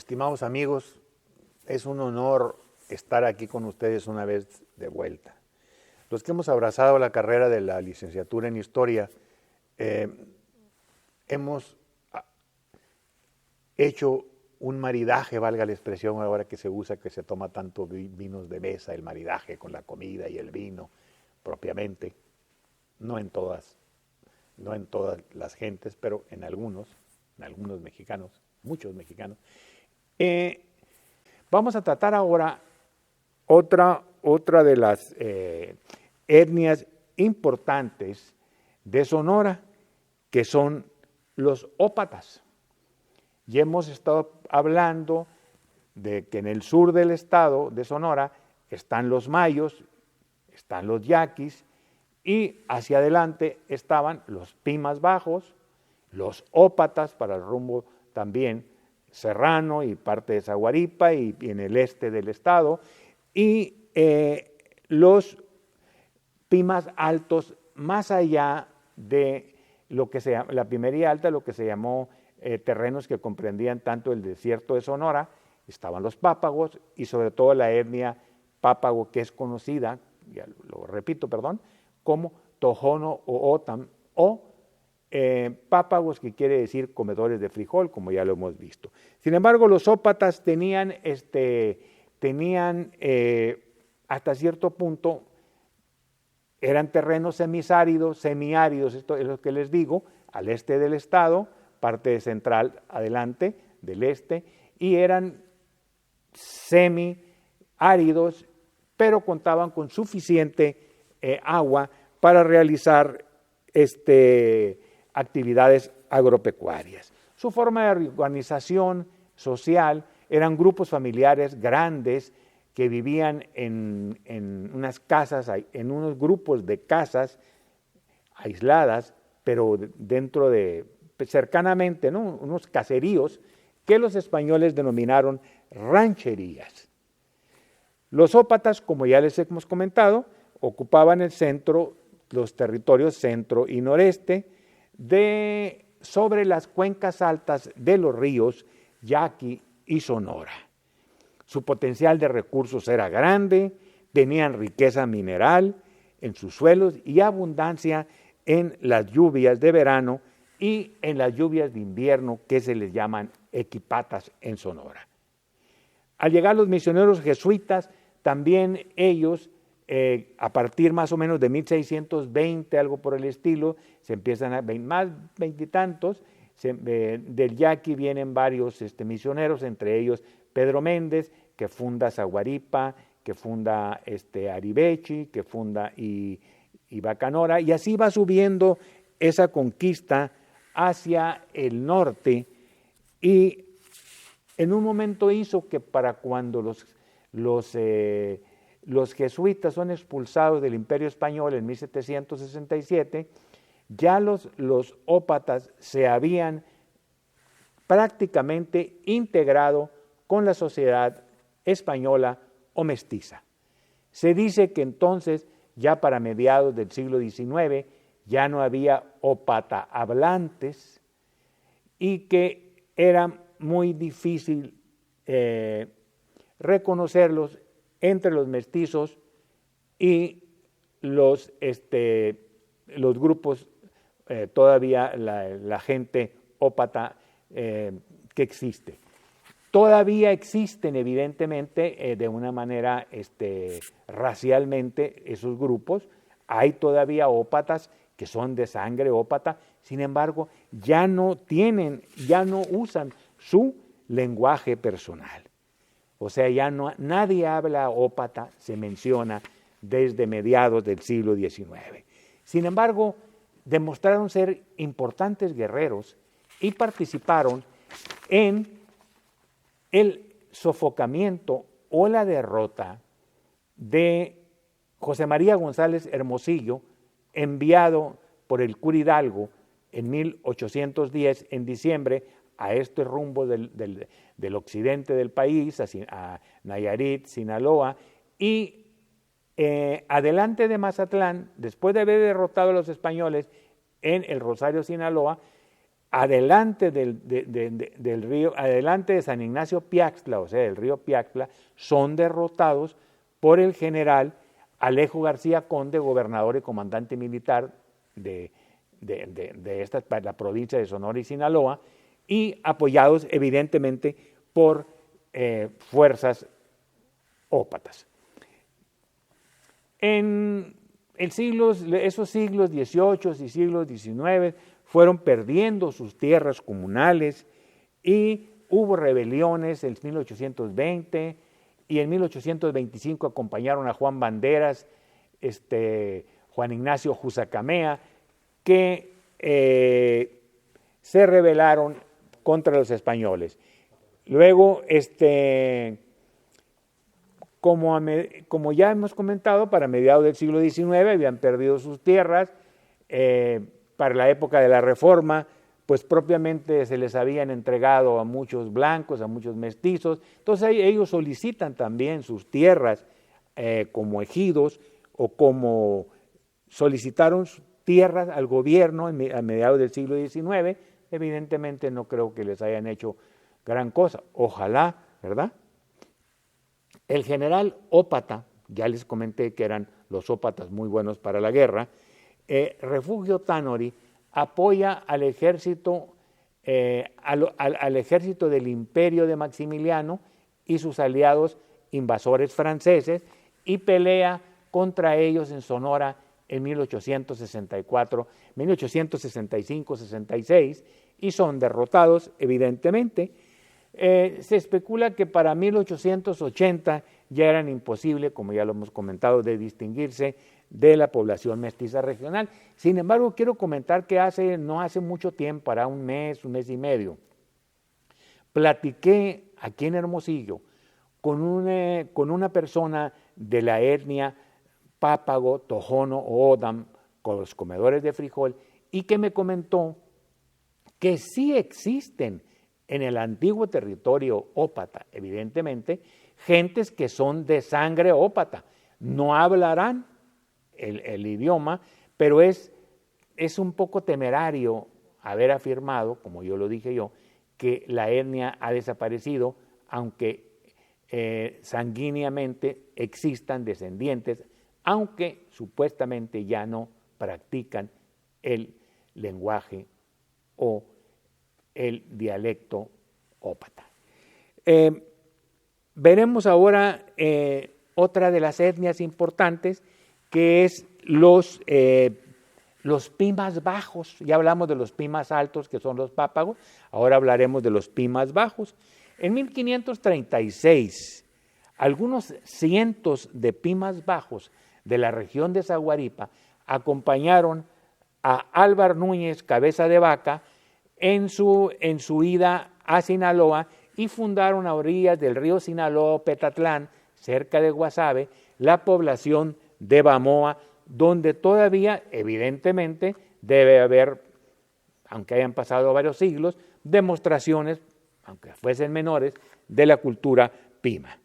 Estimados amigos, es un honor estar aquí con ustedes una vez de vuelta. Los que hemos abrazado la carrera de la licenciatura en Historia, hemos hecho un maridaje, valga la expresión ahora que se usa, que se toma tanto vinos de mesa, el maridaje con la comida y el vino propiamente, no en todas las gentes, pero en algunos mexicanos, muchos mexicanos. Vamos a tratar ahora otra de las etnias importantes de Sonora, que son los ópatas. Ya hemos estado hablando de que en el sur del estado de Sonora están los mayos, están los yaquis, y hacia adelante estaban los pimas bajos, los ópatas para el rumbo también serrano y parte de Zaguaripa y en el este del estado, y los pimas altos más allá de lo que se llama la Pimería Alta, lo que se llamó terrenos que comprendían tanto el desierto de Sonora, estaban los pápagos y sobre todo la etnia pápago, que es conocida, ya lo repito, como Tojono o Otam, o pápagos, que quiere decir comedores de frijol, como ya lo hemos visto. Sin embargo, los ópatas tenían hasta cierto punto, eran terrenos semiáridos, esto es lo que les digo, al este del estado, parte central adelante del este, y eran semiáridos, pero contaban con suficiente agua para realizar actividades agropecuarias. Su forma de organización social eran grupos familiares grandes que vivían en unas casas, en unos grupos de casas aisladas, pero dentro de, cercanamente, ¿no?, unos caseríos que los españoles denominaron rancherías. Los ópatas, como ya les hemos comentado, ocupaban el centro, los territorios centro y noreste, sobre las cuencas altas de los ríos Yaqui y Sonora. Su potencial de recursos era grande, tenían riqueza mineral en sus suelos y abundancia en las lluvias de verano y en las lluvias de invierno, que se les llaman equipatas en Sonora. Al llegar los misioneros jesuitas, también ellos, a partir más o menos de 1620, algo por el estilo, se empiezan a más veintitantos, del Yaqui vienen varios misioneros, entre ellos Pedro Méndez, que funda Zaguaripa, que funda Aribechi, que funda y Bacanora, y así va subiendo esa conquista hacia el norte, y en un momento hizo que para cuando los jesuitas son expulsados del Imperio Español en 1767, ya los ópatas se habían prácticamente integrado con la sociedad española o mestiza. Se dice que entonces, ya para mediados del siglo XIX, ya no había ópata hablantes y que era muy difícil reconocerlos entre los mestizos y los grupos, todavía la gente ópata que existe. Todavía existen, evidentemente, de una manera racialmente esos grupos. Hay todavía ópatas que son de sangre ópata, sin embargo, ya no usan su lenguaje personal. O sea, ya nadie habla ópata, se menciona desde mediados del siglo XIX. Sin embargo, demostraron ser importantes guerreros y participaron en el sofocamiento o la derrota de José María González Hermosillo, enviado por el cura Hidalgo en 1810, en diciembre, a este rumbo del occidente del país, a Nayarit, Sinaloa, y adelante de Mazatlán, después de haber derrotado a los españoles en el Rosario, Sinaloa, adelante del río, adelante de San Ignacio Piaxtla, o sea, del río Piaxtla, son derrotados por el general Alejo García Conde, gobernador y comandante militar de la provincia de Sonora y Sinaloa, y apoyados evidentemente por fuerzas ópatas. En esos siglos XVIII y siglos XIX fueron perdiendo sus tierras comunales y hubo rebeliones en 1820 y en 1825 acompañaron a Juan Banderas, Juan Ignacio Jusacamea, que se rebelaron contra los españoles. Luego, como ya hemos comentado, para mediados del siglo XIX habían perdido sus tierras. Para la época de la Reforma, pues propiamente se les habían entregado a muchos blancos, a muchos mestizos. Entonces ellos solicitan también sus tierras como ejidos, o como solicitaron tierras al gobierno a mediados del siglo XIX. Evidentemente no creo que les hayan hecho gran cosa. Ojalá, ¿verdad? El general Ópata, ya les comenté que eran los ópatas muy buenos para la guerra, Refugio Tanori apoya al ejército, al ejército del imperio de Maximiliano y sus aliados invasores franceses, y pelea contra ellos en Sonora en 1864, 1865-66, y son derrotados evidentemente. Se especula que para 1880 ya eran imposible, como ya lo hemos comentado, de distinguirse de la población mestiza regional. Sin embargo, quiero comentar que no hace mucho tiempo, para un mes y medio, platiqué aquí en Hermosillo con una persona de la etnia Pápago, Tojono o Odam, con los comedores de frijol, y que me comentó que sí existen en el antiguo territorio ópata, evidentemente, gentes que son de sangre ópata. No hablarán el idioma, pero es un poco temerario haber afirmado, como yo lo dije yo, que la etnia ha desaparecido, aunque sanguíneamente existan descendientes, aunque supuestamente ya no practican el lenguaje o el dialecto ópata. Veremos ahora otra de las etnias importantes, que es los pi más bajos. Ya hablamos de los pi más altos, que son los pápagos, ahora hablaremos de los pi más bajos. En 1536, algunos cientos de pi más bajos de la región de Zaguaripa acompañaron a Álvar Núñez Cabeza de Vaca en su ida a Sinaloa, y fundaron a orillas del río Sinaloa, Petatlán, cerca de Guasave, la población de Bamoa, donde todavía, evidentemente, debe haber, aunque hayan pasado varios siglos, demostraciones, aunque fuesen menores, de la cultura pima.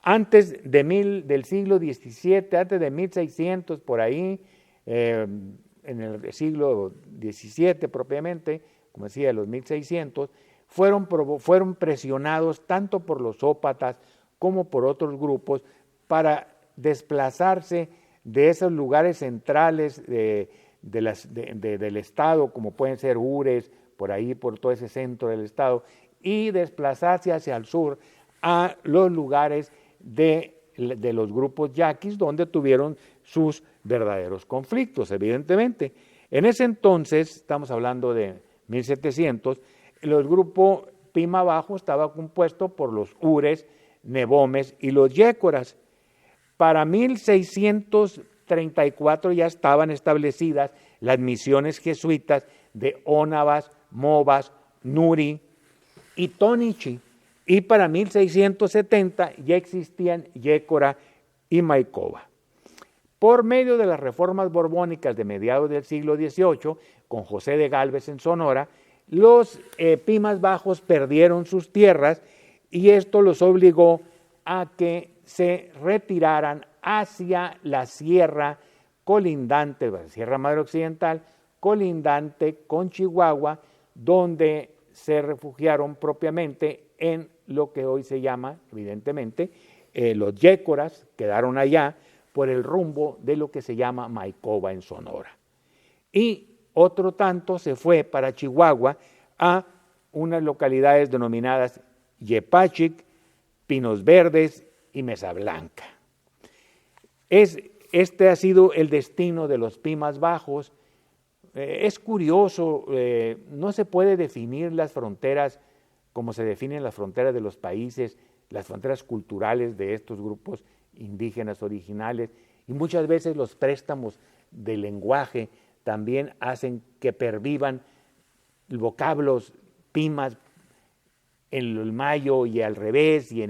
Antes del siglo XVII, antes de 1600, por ahí, en el siglo XVII propiamente, como decía, los 1600, fueron presionados tanto por los ópatas como por otros grupos para desplazarse de esos lugares centrales del Estado, como pueden ser Ures, por ahí, por todo ese centro del Estado, y desplazarse hacia el sur a los lugares de los grupos yaquis, donde tuvieron sus verdaderos conflictos, evidentemente. En ese entonces, estamos hablando de 1700, el grupo Pima Bajo estaba compuesto por los Ures, Nebomes y los Yécoras. Para 1634 ya estaban establecidas las misiones jesuitas de Ónavas, Movas, Nuri y Tonichi, y para 1670 ya existían Yécora y Maicova. Por medio de las reformas borbónicas de mediados del siglo XVIII, con José de Gálvez en Sonora, los Pimas Bajos perdieron sus tierras, y esto los obligó a que se retiraran hacia la sierra colindante, la Sierra Madre Occidental, colindante con Chihuahua, donde se refugiaron propiamente en lo que hoy se llama, evidentemente, los yécoras, quedaron allá por el rumbo de lo que se llama Maicova en Sonora. Y otro tanto se fue para Chihuahua a unas localidades denominadas Yepachic, Pinos Verdes y Mesa Blanca. Este ha sido el destino de los Pimas Bajos. Es curioso, no se puede definir las fronteras como se definen las fronteras de los países, las fronteras culturales de estos grupos indígenas originales, y muchas veces los préstamos de lenguaje también hacen que pervivan vocablos pimas en el mayo y al revés, y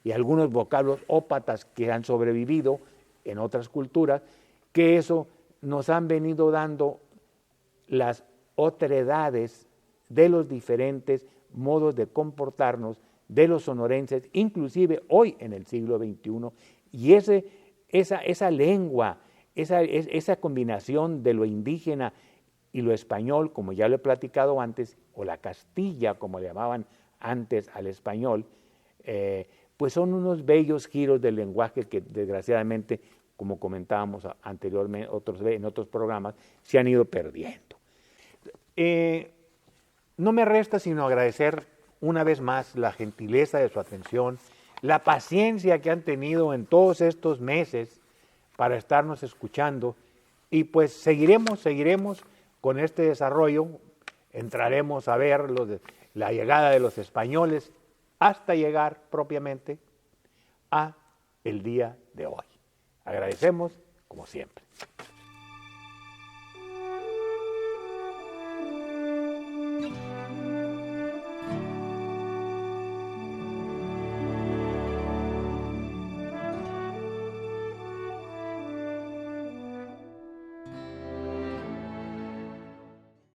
y algunos vocablos ópatas que han sobrevivido en otras culturas, que eso nos han venido dando las otredades de los diferentes modos de comportarnos de los sonorenses, inclusive hoy en el siglo XXI, y esa lengua, esa combinación de lo indígena y lo español, como ya lo he platicado antes, o la Castilla, como le llamaban antes al español, pues son unos bellos giros del lenguaje que desgraciadamente, como comentábamos anteriormente en otros programas, se han ido perdiendo. No me resta sino agradecer una vez más la gentileza de su atención, la paciencia que han tenido en todos estos meses para estarnos escuchando, y pues seguiremos con este desarrollo. Entraremos a ver la llegada de los españoles hasta llegar propiamente a el día de hoy. Agradecemos como siempre.